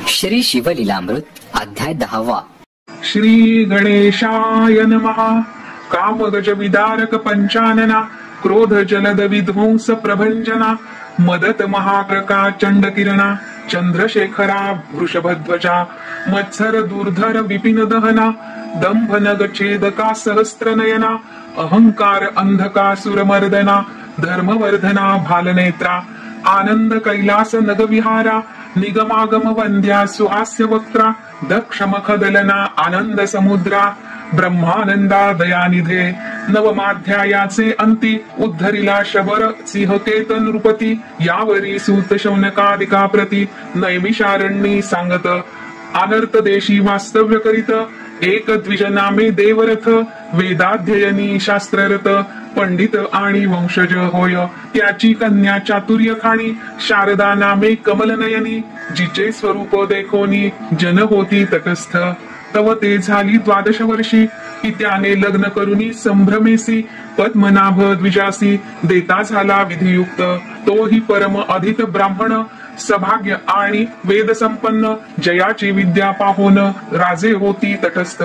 श्री शिवलीलामृत अध्याय 10. श्री गणेशाय नमः. कामगज विदारक पंचानना, क्रोध जलद विध्वंस प्रभंजना, मदत महाप्रका चंड किरणा, चंद्रशेखरा वृषभध्वजा, मत्सर दुर्धर विपिन दहना, दंभ नग छेदका सहस्त्र नयना, अहंकार अंधका सुरमर्दना, धर्मवर्धना भालनेत्रा, आनंद कैलास नग विहारा, निगमागम वंद्या सुहास्य वक्त्रा, दक्ष मखदलना आनंद समुद्रा, ब्रह्मानंदा दयानिधे, नवमाध्यायाचे अंती, उद्धरिला शबर सिंहकेत नृपती, यावरी सूत शौनकादिका प्रती, नैमिषारण्यी सांगत, अनर्थ देशी वास्तव्य करीत, एक द्विज नामे देवरथ, वेदाध्ययनी शास्त्ररथ, पंडित आणि वंशज होय, त्याची कन्या चातुर्य खाणी, शारदा नामे कमलनयनी, जिचे स्वरूप देखोनी जन होती तटस्थ, तव ते झाली 12 वर्षी, पित्याने लग्न करुनी संभ्रमेसी, पद्मनाभ द्विजासी देता झाला विधियुक्त, तोही परम अधिक ब्राह्मण, सभाग्य आणि वेद संपन्न, जयाची विद्या पाहोन राजे होती तटस्थ,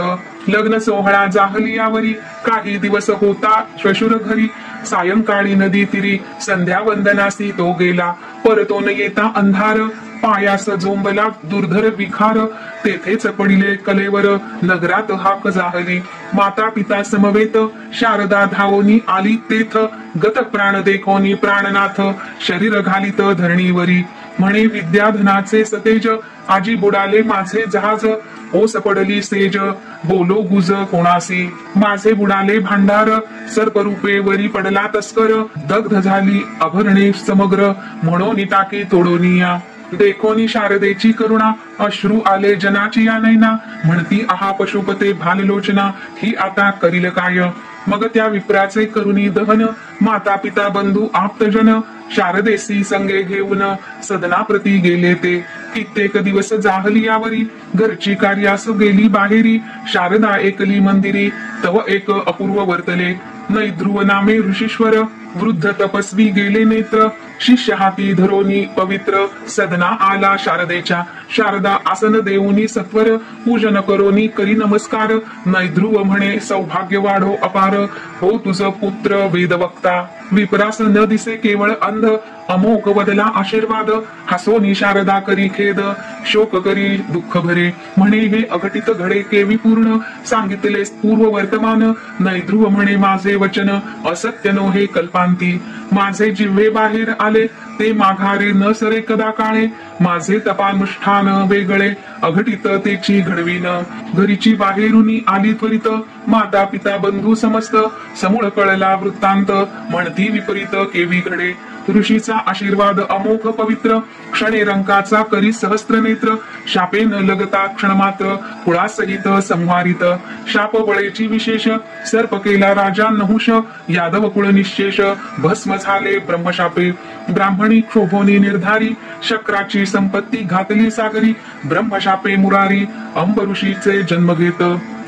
लग्न सोहळा जाहली यावरी, काही दिवस होता श्वशुर घरी, सायंकाळी नदी तीरी संध्या वंदनासी तो गेला, परतोन येता अंधार, पायास जोंबला दुर्धर विखार, तेथेच पडिले कलेवर, नगरात हाक जाहली, माता पिता समवेत, शारदा धावोनी आली तेथ, गत प्राण देखोनी प्राणनाथ, शरीर घालित धरणीवरी, म्हणे विद्याधनाचे सतेज, आजी बुडाले माझे जहाज, ओस पडली सेज, बोलो गुज कोणासी, माझे बुडाले भांडार, सर्परूपे वरी पडला तस्कर, दग्ध झाली अभरणे समग्र, म्हणून टाके तोडोनिया, देखोनी शारदेची करुणा, अश्रू आले जनाची या नैना, म्हणती आहा पशुपते भाललोचना, ही आता करील काय, मग त्या विप्राचे करुणी दहन, माता पिता बंधू आप्तजन, शारदेसी संगे घेऊन सदनाप्रती गेले ते, कित्येक दिवस जाहली यावरी, घरची कार्यास गेली बाहेरी, शारदा एकली मंदिरी, तव एक अपूर्व वर्तले, नैध्रुव नामे ऋषीश्वर, वृद्ध तपस्वी गेले नेत्र, शिष्य हाती धरोनी पवित्र, सदना आला शारदेच्या, शारदा आसन देऊनी सत्वर, पूजन करोनी करी नमस्कार, नैध्रुव म्हणे सौभाग्य वाढो अपार, हो तुझ पुत्र वेदवक्ता, विप्रास न दिसे केवळ अंध, अमोघ वदला आशीर्वाद, हसोनी शारदा करी खेद, शोक करी दुःख भरे, म्हणे हे अघटित घडे केवी पूर्ण, सांगितले पूर्व वर्तमान, नैध्रुव म्हणे माझे वचन असत्य नो हे कल्पांती, माझे जिव्हे बाहेर आले ते माघारे न सरे कदा काळे, माझे तपानुष्ठान वेगळे अघटित तेची घडविन, घरीची बाहेरुनी आली त्वरित, माता पिता बंधू समस्त, समूळ कळला वृत्तांत, म्हणती विपरीत केवी घडे, ऋषीचा आशीर्वाद अमोघ पवित्र, क्षणे रंकाचा करी सहस्त्र नेत्र, शापे न लगता क्षणमात्र, कुळासहित संहारित, शाप बळेची विशेष, सर्प केला राजा नहुष, यादव कुळ निशेष, भस्म झाले ब्रह्मशापे, ब्राह्मणी क्षोभोनी निर्धारी, शक्राची संपत्ती घातली सागरी, ब्रह्मशापे मुरारी, अंब ऋषीचे जन्म घेत,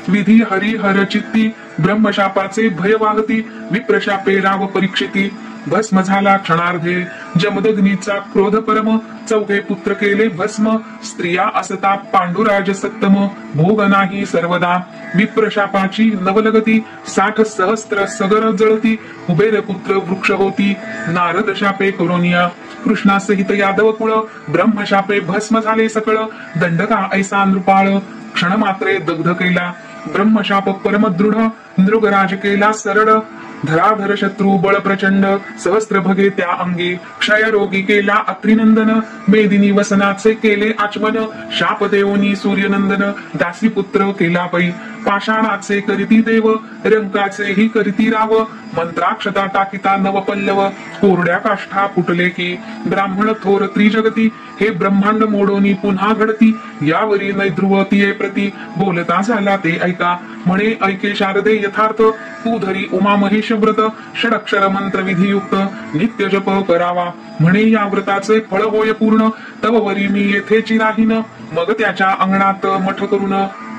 विधी हरी हर चित्ती, ब्रह्मशापाचे भय वाहती, विप्रशापे राव परीक्षिती, भस्म झाला क्षणार्धे, जमदग्नीचा क्रोध परम, चौघे पुत्र केले भस्म, स्त्रिया असता पांडुराज सत्तम, भोग नाही सर्वदा, विप्रशापाची नवलगती, 60 सहस्त्र सगर जळती, कुबेर पुत्र वृक्ष होती, नारद शापे करोनिया, कृष्णासहित यादव कुळ, ब्रह्मशापे भस्म झाले सकळ, दंडका ऐसा नृपाळ, क्षणमात्रे दग्ध केला, ब्रह्मशाप परमदृढ, नृगराज केला सरळ, धराधर शत्रू बळ प्रचंड, सहस्त्र भगे त्या अंगी, क्षयरोगी केला अत्रिनंदन, मेदिनी वसनाचे केले आचमन, शाप देवनी सूर्यनंदन, दासी पुत्र केला पै, पाषाणाचे करीती देव, रंकाचेही करीती राव, मंत्राक्षता टाकिता नवपल्लव, कोरड्या काष्ठा फुटले की, ब्राह्मण थोर त्रिजगती, हे ब्रह्मांड मोडोनी पुन्हा घडती, यावरी नैध्रुव तिये प्रती, बोलता झाला ते ऐका, म्हणे ऐके शारदे यथार्थ, तू धरी उमा महेश व्रत, षडक्षर मंत्र विधियुक्त, नित्य जप करावा, म्हणे या व्रताचे फळ होय पूर्ण, तव वरी मी येथेची राहीन, मग त्याच्या अंगणात मठ करून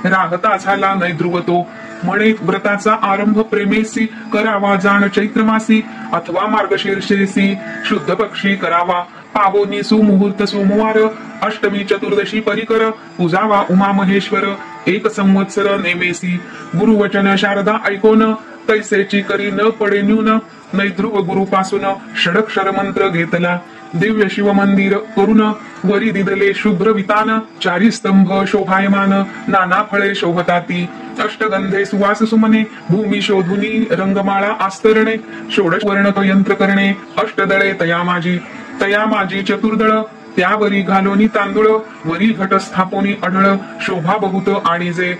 राहता झाला नैध्रुव तो, म्हणे व्रताचा आरंभ प्रेमेसी करावा जाण चैत्रमासी, अथवा मार्गशीर्षेसी शुद्ध पक्षी करावा, पावोनी सुमुहूर्त सोमवार अष्टमी चतुर्दशी परिकर उजावा उमा महेश्वर एक संवत्सर नेमेसी गुरुवचन शारदा ऐकोन तैसेची करी न पडे न्यून नैध्रुव गुरुपासून षडक्षर मंत्र घेतला दिव्य शिव मंदिर करून वरी दिदले शुभ्र वितान चारी स्तंभ शोभायमान नाना फळे शोभताती अष्टगंधे सुवास सुमने भूमी शोधुनी रंगमाळा आस्तरणे षोडश वर्ण यंत्र करणे अष्टदळे तया माझी चतुर्दळ त्यावरी घालोनी तांदूळ वरी घट स्थापोनी अढळ शोभा बहुत आणि जे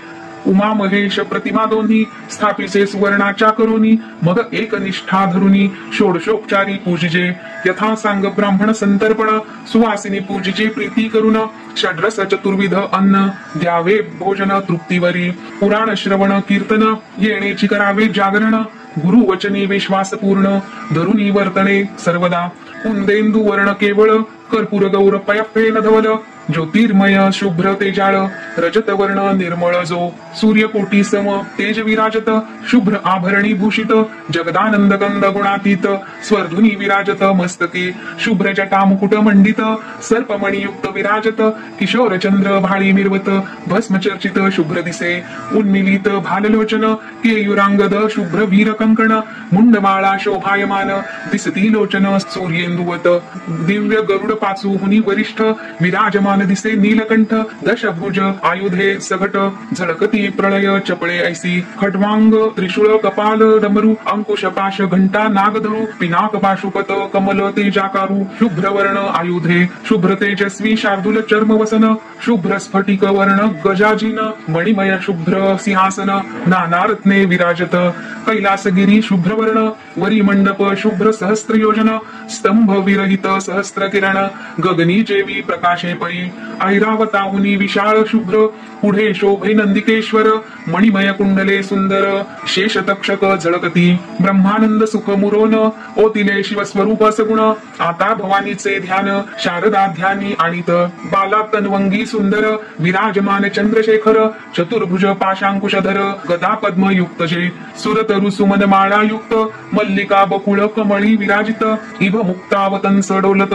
उमा महेश प्रतिमा दोन्ही स्थापिसे सुवर्णाच्या करोनी मग एक निष्ठा धरुनी षोडशोपचारी पूजिजे यथा सांग ब्राह्मण संतर्पण सुवासिनी पूजिजे प्रीती करून षड्रस चतुर्विध अन्न द्यावे भोजन तृप्तीवरी पुराण श्रवण कीर्तन येणेची करावे जागरण गुरु वचनी विश्वासपूर्ण धरुनी वर्तणे सर्वदा कुंदेंदू वर्ण केवळ कर्पूर गौर पयफेन धवल ज्योतिर्मय शुभ्र तेजाळ रजत वर्ण निर्मळ जो सूर्यकोटी सम तेज विराजत शुभ्र आभरणी भूषित जगदानंद गंध गुणातीत स्वर्धुनी विराजत मस्तके शुभ्र जटा मुकुट मंडित सर्पमणी युक्त विराजत किशोर चंद्र भाळी मिरवत भस्म चर्चित शुभ्र दिसे उन्मिलित भाललोचन केयुरांगद शुभ्र वीर कंकण मुंडमाळा शोभायमान दिसती लोचन सूर्येंदुवत दिव्य गरुड पाचू हुनी वरिष्ठ विराजमान दिसे नीलकंठ दशभुज आयुधे सघट झळकती प्रलय चपळे ऐसी खड्वांग त्रिशूळ कपाल डमरू अंकुश पाश घंटा नागधरू पिनाक पाशुपत कमल तेजाकारू शुभ्र वर्ण आयुधे शुभ्र तेजस्वी शार्दूल चर्म वसन शुभ्र स्फटिक वर्ण गजाजीन मणिमय शुभ्र सिंहासन नाना रत्ने विराजत कैलासगिरी शुभ्र वर्ण वरी मंडप शुभ्र सहस्त्र योजन स्तंभ विरहित सहस्त्र किरण गगनी जेवी प्रकाशे परी ऐरावताहुनी विशाळ शुभ्र पुढे शोभे नंदिकेश्वर मणिमय कुंडले सुंदर शेष तक्षक झळकती ब्रह्मानंद सुख मुरोन ओतिले शिवस्वरूप सगुण आता भवानीचे ध्यान शारदा ध्यानी आणित बाला तन्वंगी सुंदर विराजमान चंद्रशेखर चतुर्भुज पाशांकुशधर गदा पद्म युक्त जे सुरतरु सुमन माळा युक्त मल्लिका बकुळ कमळी विराजित इभ मुक्तावतंस डोलत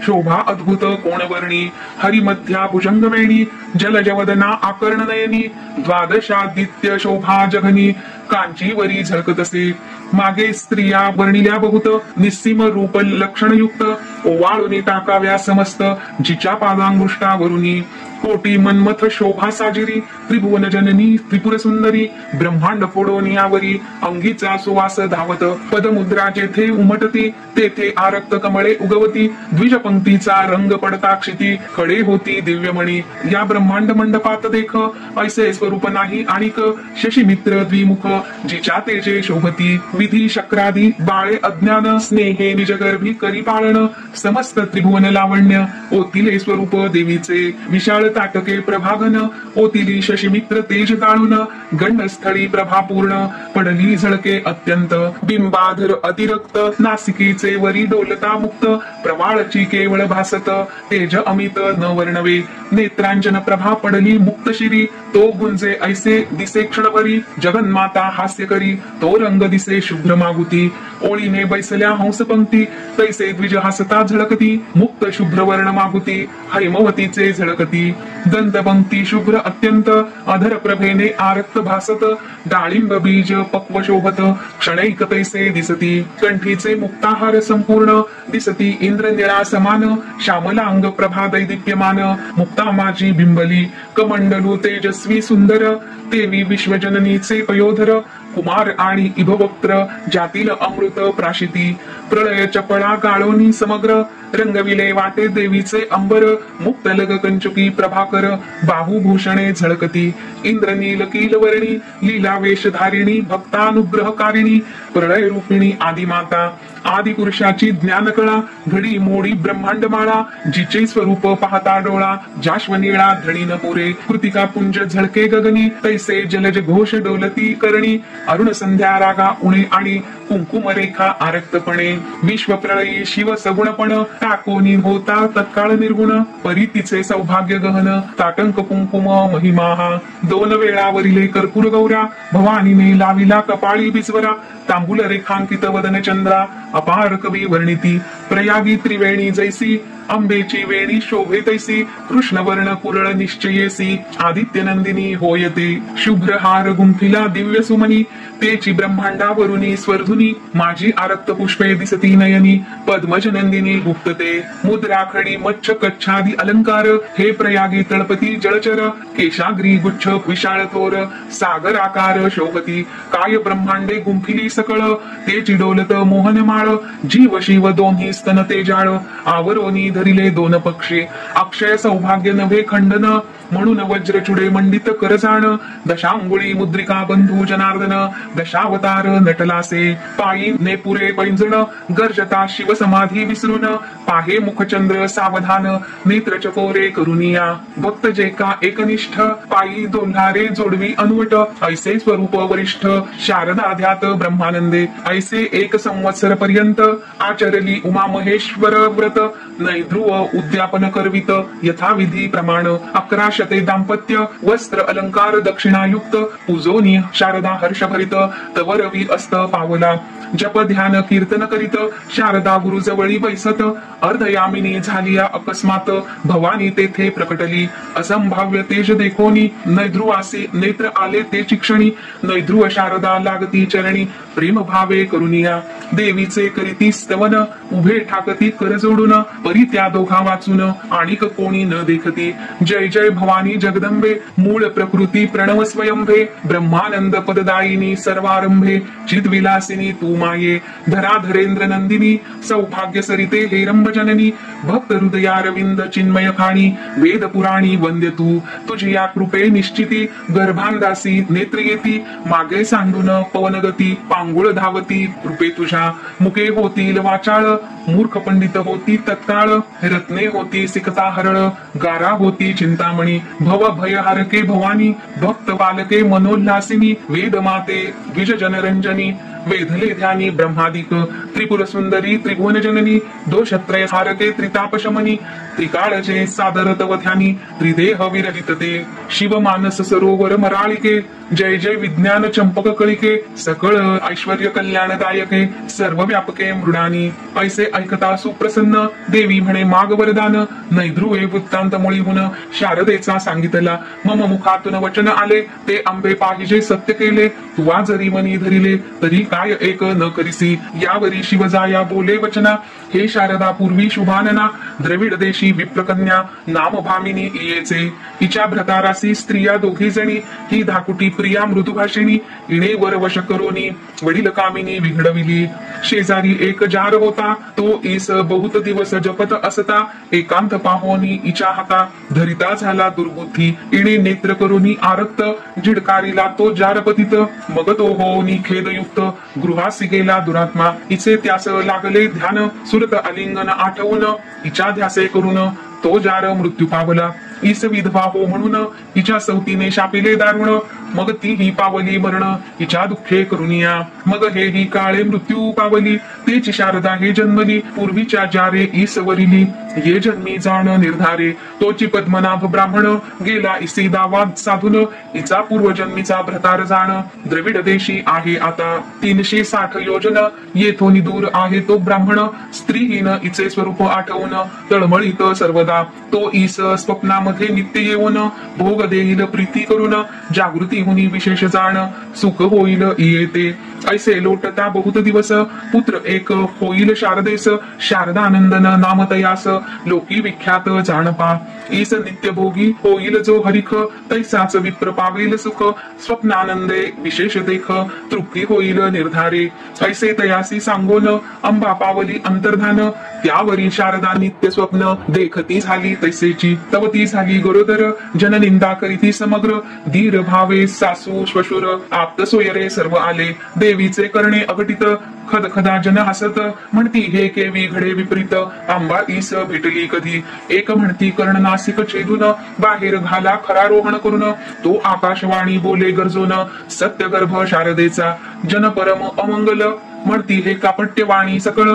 शोभा अद्भुत कोणवर्णी हरिमध्या भुजंगवेणी जलजवदना आकर्ण नयनी द्वादशादित्य शोभा जघनी कांचीवरी झळकतसे मागे स्त्रिया वर्णिल्या बहुत निस्सीम रूप लक्षणयुक्त ओवाळून टाकाव्या समस्त जिच्या पादांगुष्टावरुनी कोटी मनमथ शोभा साजिरी त्रिभुवन जननी त्रिपुर सुंदरी ब्रह्मांड फोडोनियावरी अंगीचा सुवास धावत पदमुद्रा जेथे उमटती तेथे आरक्त कमळे उगवती द्विज पंक्तीचा रंग पडता क्षिती खडे होती दिव्यमणी या ब्रह्मांड मंडपात देख ऐसे स्वरूप नाही आणिक शशिमित्र द्विमुख जिच्या तेजे शोभती विधी शक्रादी बाळे अज्ञान स्नेहे निजगर्भी करी पाळण समस्त त्रिभुवन लावण्य ओतिले स्वरूप देवीचे विशाळ ताटके प्रभागन ओतिली शशिमित्र तेज ताळून गंडस्थळी प्रभापूर्ण पडली झळके अत्यंत बिंबाधर अतिरक्त नासिकेचे वरी डोलता मुक्त प्रवाळची केवळ भासत तेज अमित न वर्णवे नेत्रांजन प्रभा पडली मुक्त शिरी तो गुंजे ऐसे दिसे क्षणभरी जगन्माता हास्य करी तो रंग दिसे शुभ्र मागुती ओळीने बैसल्या हंसपंक्ती तैसे द्विज हसता झळकती मुक्त शुभ्र वर्ण मागुती हैमवतीचे झळकती दंतपंक्ती शुभ्र अत्यंत अधर प्रभेने आरक्त भासत डाळिंब बीज पक्व शोभत क्षणैक तैसे दिसती कंठीचे मुक्ताहार संपूर्ण दिसती इंद्र निळा समान श्यामलांग प्रभा दैदिप्यमान मुक्ता माझी बिंबली कमंडलू तेजस्वी सुंदर देवी विश्वजननीचे पयोधर कुमार आणि इभवक्त्र जातील अमृत प्राशिती प्रलय चपळा गाळोनी समग्र रंगविले वाटे देवीचे अंबर मुक्त लग कंचुकी प्रभाकर बाहुभूषणे झळकती इंद्रनील कीलवर्णी लीला वेशधारिणी भक्तानुग्रहकारिणी प्रलय रूपिणी आदिमाता आदि पुरुषाची ज्ञानकळा घडी मोडी ब्रह्मांडमाळा जिचे स्वरूप पाहता डोळा जाश्वनीळा धणीन पुरे कृतिका पुंज झळके गगनी तैसे जलज घोष डोलती करणी अरुण संध्या रागा उणे आणि कुंकुम रेखा आरक्तपणे विश्वप्रलयी शिव सगुणपण टाकोनी होता तत्काळ निर्गुण परितीचे सौभाग्य गहन ताटंक कुंकुम महिमा दोन वेळावरिले कर्पूर गौरा भवानीने लाविला कपाळी बिजवरा तांबूल रेखांकित वदन चंद्रा अपार कवी वर्णिती प्रयागी त्रिवेणी जैसी अंबेची वेणी शोभे तैसी कृष्ण वर्ण कुरळ निश्चयेसी आदित्य नंदिनी होयते शुभ्र हार गुंफिला दिव्य सुमनी तेची ब्रह्मांडावरुनी स्वर्धुनी माझी आरक्त पुष्पे दिसती नयनी पद्मज नंदिनी गुप्तते मुद्राखडी मच्छ कच्छादी अलंकार हे प्रयागी तळपती जळचर केशाग्री गुच्छ विशाळ थोर सागर आकार शोभती काय ब्रह्मांडे गुंफिली सकळ तेची डोलत मोहनमाळ जीव शिव दोन्ही स्तन ते जाळ आवरोनी धरिले दोन पक्षी अक्षय सौभाग्य नभे खंडन म्हणून वज्रचुडे मंडित करजाण दशांगुळी मुद्रिका बंधू जनार्दन दशावतार नटलासे पायी नेपुरे पैंजण गर्जता शिव समाधी विसरून पाहे मुखचंद्र सावधान नेत्र चकोरे करुनिया भक्त जे का एकनिष्ठ पायी दोल्हारे जोडवी अनुवट ऐसे स्वरूप वरिष्ठ शारदा ध्यात ब्रह्मानंदे ऐसे एक संवत्सर पर्यंत आचरली उमा महेश्वर व्रत नैध्रुव उद्यापन करवित यथाविधी प्रमाण 11 शते दाम्पत्य वस्त्र अलंकार दक्षिणायुक्त पूजोनी शारदा हर्षभरित तव रवी अस्त पावला जप ध्यान कीर्तन करीत शारदा गुरुजवळी बैसत अर्धयामिनी झालिया अकस्मात भवानी तेथे प्रकटली असंभाव्य तेज देखोनी नैध्रुवासी नेत्र आले ते चिक्षणी नैध्रुव शारदा लागती चरणी प्रेम भावे करुनिया देवीचे करीती स्तवन उभे ठाकती कर जोडून परी त्या दोघा वाचून आणिक कोणी न देखती जय जय भवानी जगदंबे मूळ प्रकृती प्रणव स्वयंभे ब्रह्मानंद पददायिनी सर्वारंभे चिद्विलासिनी तू माये धराधरेंद्र नंदिनी सौभाग्य सरिते हेरंब जननी भक्त हृदयारविंद चिन्मय खाणी वेद पुराणी वंद्य तू तुझी या कृपे निश्चिती गर्भांदासी नेत्र येती मागे सांडून पवनगती पांगुळ धावती कृपे तुझ्या मुके होतील वाचाळ मूर्ख पंडित होती तत्काळ रत्ने होती सिकता हरळ गारा होती चिंतामणी भव भय हरके भवानी भक्त बालके मनोल्लासिनी वेद माते द्विज जनरंजनी वेधले ध्यानी ब्रह्मादिक त्रिपुर सुंदरी त्रिभुवन जननी दोषत्रय हारके त्रितापशमनी त्रिकाळचे सादर तव ध्यानी त्रिदेह विरहित ते शिव मानस सरोवर मराळिके जय जय विज्ञान चंपक कळिके सकळ ऐश्वर्य कल्याणदायके सर्व व्यापके मृडानी ऐसे ऐकता सुप्रसन्न देवी म्हणे माग वरदान नैध्रुवे वृत्तांत मुळीहून शारदेचा सांगितला मम मुखातून वचन आले ते आंबे पाहिजे सत्य केले तुवा जरी मनी धरिले तरी काय एक न करिसी यावरी शिवजाया बोले वचना हे शारदा पूर्वी शुभानना द्रविड देशी विप्रकन्या नाम भामिनी येचे हिच्या भ्रतारासी स्त्रिया दोघी जणी ही धाकुटी प्रिया मृदुभाषिणी इणे वर वश करोनी वडील कामिनी विघडविली शेजारी एक जार होता तो ईस बहुत दिवस जपत असता एकांत पाहोनी इच्या हाता धरिता झाला दुर्बुद्धी इणे नेत्र करोनी आरक्त जिडकारीला तो जारपतीत मग तो होनी खेदयुक्त गृहासी गेला दुरात्मा इचे त्यास लागले ध्यान सुरत आलिंगन आठवून इच्या ध्यासे करून तो जार मृत्यू पावला ईस विधवा हो म्हणून हिच्या सवतीने शापिले दारुण मग ती ही पावली मरण हिच्या दुःखे करुनिया मग हे ही काळे मृत्यू पावली तेची शारदा हे जन्मली पूर्वीच्या जारे ईस वरिली ये जन्मी जाण निर्धारे तोची पद्मनाभ ब्राह्मण गेला इसी दावा साधून हिचा पूर्वजन्मीचा भ्रतार जाण द्रविड देशी आहे आता 360 योजन येथोनी दूर आहे तो ब्राह्मण स्त्रीहीन इचे स्वरूप आठवून तळमळीत सर्वदा तो ईस स्वप्नामध्ये नित्य येऊन भोग देईल प्रीती करून जागृती होनी विशेष जाण सुख होईल येते ऐसे लोटता बहुत दिवस पुत्र एक होईल शारदेस शारदानंदन नाम तयास लोकी विख्यात जाणपा ईस नित्य भोगी होईल जो हरिख तैसाच विप्र पावेल सुख स्वप्नानंदे विशेष देख तृप्ती होईल निर्धारे ऐसे तयासी सांगोन अंबा पावली अंतर्धान त्यावरी शारदा नित्य स्वप्न देखती झाली तैसेची तवती झाली गरोदर जननिंदा करीती समग्र धीर भावे सासू श्वशुर आप्त सोयरे सर्व आले देवीचे करणे अघटित खदखदा जन हसत म्हणती हे केवी घडे विपरीत आंबा ईस भेटली कधी एक म्हणती कर्ण नासिक छेदून बाहेर घाला खरारोहण करून तो आकाशवाणी बोले गरजून सत्यगर्भ शारदेचा जन परम अमंगल म्हणती हे कापट्यवाणी सकळ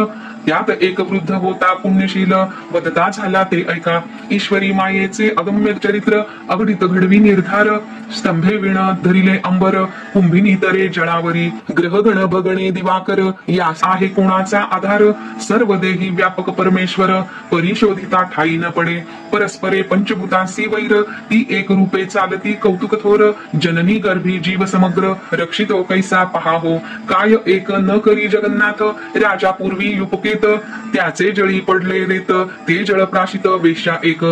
त्यात एक वृद्ध होता पुण्यशील, वदता झाला ते ऐका. ईश्वरी मायेचे अगम्य चरित्र, अगणित घडवी निर्धार. स्तंभे विण धरिले अंबर, कुंभिनी तरे जळावरी. ग्रहगण भगणे दिवाकर, यास आहे कोणाचा आधार. सर्व देही व्यापक परमेश्वर, परिशोधिता ठाई न पडे. परस्परे पंचभूतांसी वैर, ती एक रूपे चालती कौतुक थोर. जननी गर्भी जीव समग्र, रक्षितो कैसा पहा हो. काय एक न करी जगन्नाथ, राजा पूर्वी युपकेत. त्याचे जळी पडले रेत, ते जळ प्राशित वेश्या एक.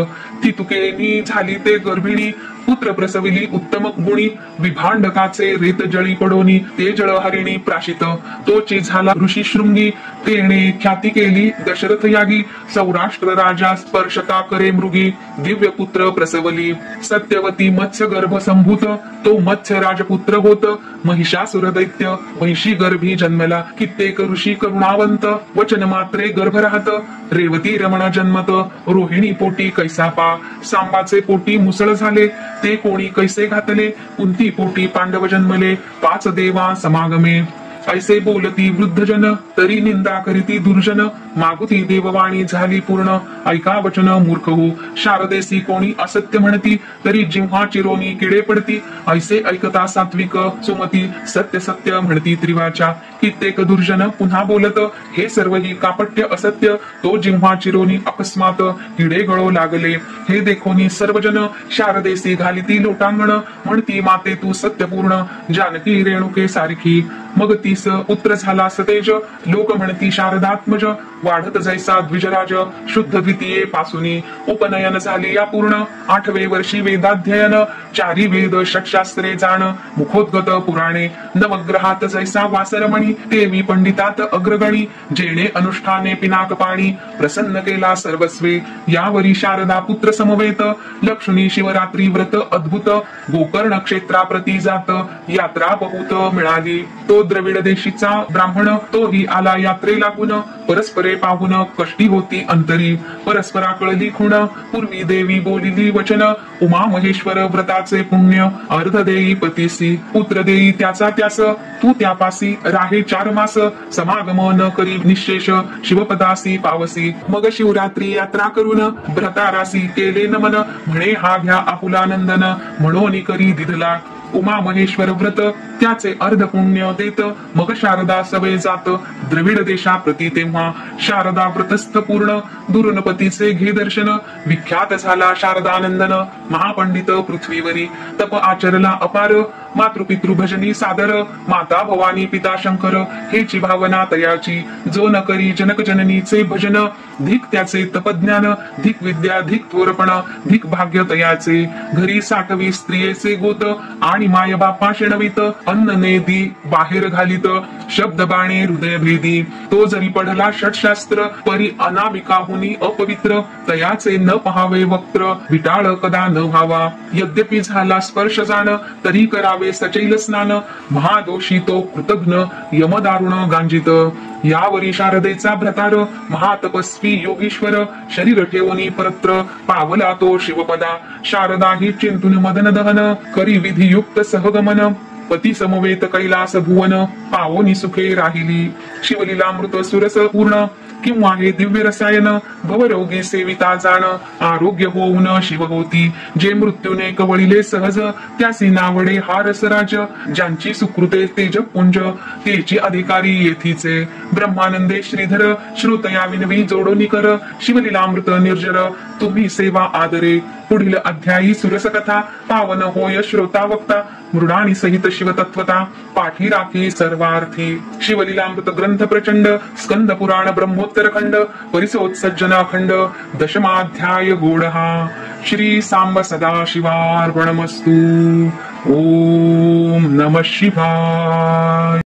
तितुकेनी झाली ते गर्भिणी, पुत्र प्रसविली उत्तम गुणी. विभांडकाचे रेत जळी पडोनी, ते जळ हरिणी प्राशित. तोची झाला ऋषी शृंगी, तेने ख्याती केली दशरथ यागी. सौराष्ट्र राजा स्पर्शता करे मृगी, दिव्य पुत्र प्रसवली. सत्यवती मत्स्य गर्भ संभूत, तो मत्स्य राजपुत्र होत. महिषासुर दैत्य महिषी गर्भी जन्मला, कित्येक ऋषी करुणावंत. वचन मात्रे गर्भ राहत, रेवती रमण जन्मत. रोहिणी पोटी कैसा पा, सांबाचे पोटी मुसळ झाले. ते कोणी कैसे घातले, कुंती पोटी पांडव जन्मले. 5 देवा समागमे, ऐसे बोलती वृद्धजन. तरी निंदा करीती दुर्जन, मागुती देववाणी झाली पूर्ण. ऐका वचन मूर्ख हो, शारदेसी कोणी असत्य म्हणती. तरी जिव्हा चिरोनी किडे पडती. ऐसे ऐकता सात्विक सुमती, सत्य सत्य म्हणती त्रिवाचा. कित्येक दुर्जन पुन्हा बोलत, हे सर्व ही कापट्य असत्य. तो जिव्हा चिरोनी अकस्मात, किडे गळो लागले. हे देखोनी सर्वजन, शारदेसी घालिती लोटांगण. म्हणती माते तू सत्यपूर्ण, जानकी रेणुके सारखी. मग 30 पुत्र झाला सतेज, लोक म्हणती शारदात्मज. वाढत जैसा द्विजराज, शुद्ध द्वितीये पासुनी. उपनयन झाले या पूर्ण, 8वे वर्षी वेदाध्ययन. 4 वेद षटशास्त्रे जाण, मुखोद्गत पुराणे. नवग्रहात जैसा वासरमणी, देवी पंडितात अग्रगणी. जेणे अनुष्ठाने पिनाक पाणी, प्रसन्न केला सर्वस्वे. यावरी शारदा पुत्र समवेत, लक्ष्मी शिवरात्री व्रत अद्भुत. गोकर्ण क्षेत्राप्रती जात, यात्रा बहुत मिळाली. तो द्रविड देशीचा ब्राह्मण, तोही आला यात्रे लागून. परस्परे पाहून कष्टी होती अंतरी, परस्परा कळली खुण. पूर्वी देवी बोलिली वचन, उमा महेश्वर व्रताचे पुण्य. अर्ध देई पतीसी, पुत्र देई त्याचा त्यास. तू त्यापासी राहे 4 मास, समागम न करी निशेष. शिवपदासी पावसी, मग शिवरात्री यात्रा करून. भ्रतारासी केले नमन, म्हणे हा घ्या आपुलानंदन. म्हणून करी दिधला उमा महेश्वर व्रत, त्याचे अर्ध पुण्य देत. मग शारदा सवे जात, द्रविड देशाप्रती. तेव्हा शारदा व्रतस्थ पूर्ण, दुर्नपतीचे घे दर्शन. विख्यात झाला शारदानंदन, महापंडित पृथ्वीवरी. तप आचरला अपार, मातृपितृ भजनी सादर. माता भवानी पिता शंकर, हेची भावना तयाची. जो न करी जनक जननीचे भजन, धिक त्याचे तपज्ञान. धिक विद्या धिक थोरपण, धिक भाग्य तयाचे. घरी 60वी स्त्रियेचे गोत, आणि माय बापा शेणवीत. अन्न नेदी बाहेर घालीत, शब्द बाणे हृदय भेदी. तो जरी पढला षटशास्त्र, परी अनामिकाहुनी अपवित्र. तयाचे न पहावे वक्त्र, विटाळ कदा न व्हावा. यद्यपि झाला स्पर्श जाण, तरी करावे सचैल स्नान. महादोषी तो कृतघ्न, यमदारुण गांजित. यावरी शारदेचा भ्रतार, महातपस्वी योगीश्वर. शरीर ठेवणी परत्र, पावला तो शिवपदा. शारदा ही चिंतून मदन दहन, करी विधियुक्त सहगमन. पती समवेत कैलास भुवन, पावोनी सुखे राहिली. शिवलीलामृत सुरस पूर्ण, किंवा हे दिव्य रसायन. भवरोगी सेविता जाण, आरोग्य होऊन शिव होती. जे मृत्यूने कवळिले सहज, त्यासी नावडे हा रसराज. ज्यांची सुकृते तेजपुंज, तेची अधिकारी येथीचे. ब्रह्मानंदे श्रीधर, श्रुतया विनवी जोडोनी कर. शिवलीलामृत निर्जर, तुम्ही सेवा आदरे. पुढील अध्यायी सुरसकथा, पावन होय श्रोता वक्ता. मृडाणी सहित शिवतत्वता, पाठी राखी सर्वार्थी. शिवलीलामृत ग्रंथ प्रचंड, स्कंद पुराण ब्रह्मोत्तर खंड. परिसोत्सर्जन अखंड, दशमाध्याय गूढहा. श्री सांब सदाशिवार्पणमस्तु. ओम नमः शिवाय.